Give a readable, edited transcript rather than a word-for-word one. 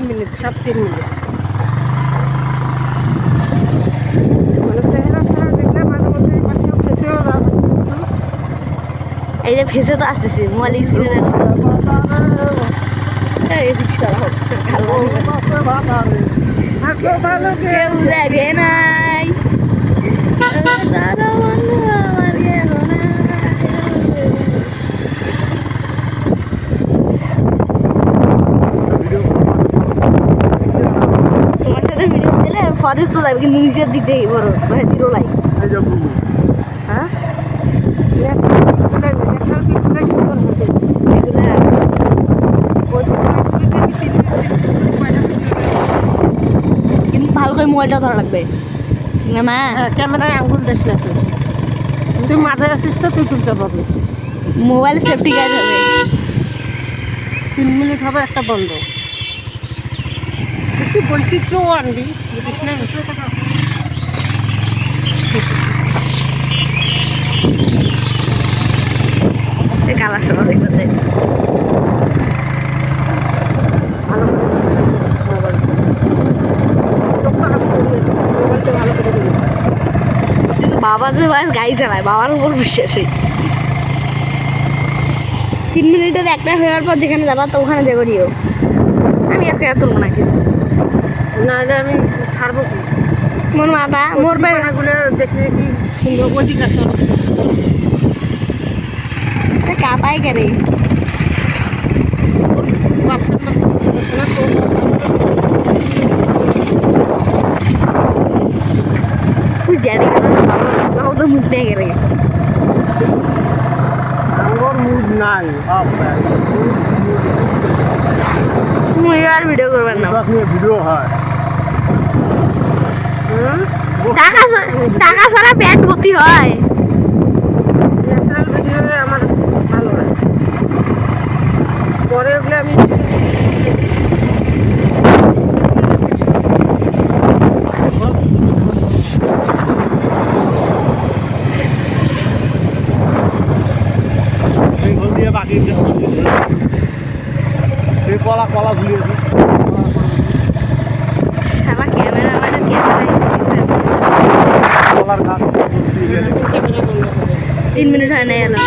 Minute, সব 3 minute. মানে চেহারা ফেরা দেখলে মাঝে মধ্যে এই পাশেও ফেসেও যাবে। এই যে ফেসে তো আসতেছে মোবাইল স্ক্রিনে কেউ দেখে নাই দাদা বন্ধু আমার গেল না। তোমার সাথে ভিডিও দিলে ফটো তো যাবে কিন্তু নিচের দিক দিয়ে বড় মানে 0 লাইক। হ্যাঁ কিন্তু ভালো করে মোবাইলটা ধরা লাগবে না মা। ক্যামেরায় আঙ্গুল দিস না তুই, তুই মাঝে আসিস তো তুই তুলতে পারবি। মোবাইল সেফটি গাইড হবে। 3 মিনিট হবে একটা বন্ধ। একটু বৈচিত্র্যও আনবি, বুঝিস না? কালার সব দেখতে ভালো করে মোবাইল টুকটাক আমি ধরিয়েছি, মোবাইলটা ভালো করে ধরি। কিন্তু বাবা যে বাস গাড়ি চালায় বাবার উপর বিশ্বাসী। 3 মিনিটের একটা হওয়ার পর যেখানে যাবা তো ওখানে যে করিও। আমি আজকে আর তুলবো না কিছু, নাহলে আমি ছাড়বো কি? মোর মাথা মোর বেড়াগুলো দেখে কি সুন্দর ওদিক আছে। কাঁপাই কেন তুই জানি বাবা তো মুখ নিয়ে গেলে আমার মুড নাই, তুমি আর ভিডিও করবেন না। ভিডিও হয় টাকা ছাড়া প্যান্ট ভর্তি হয়। আমার ভালো হয়, পরে ওগুলো আমি কলা কলা ঝুলিয়েছি। সারা ক্যামেরা মানে কলার গাছ 3 মিনিট হয় না এলো।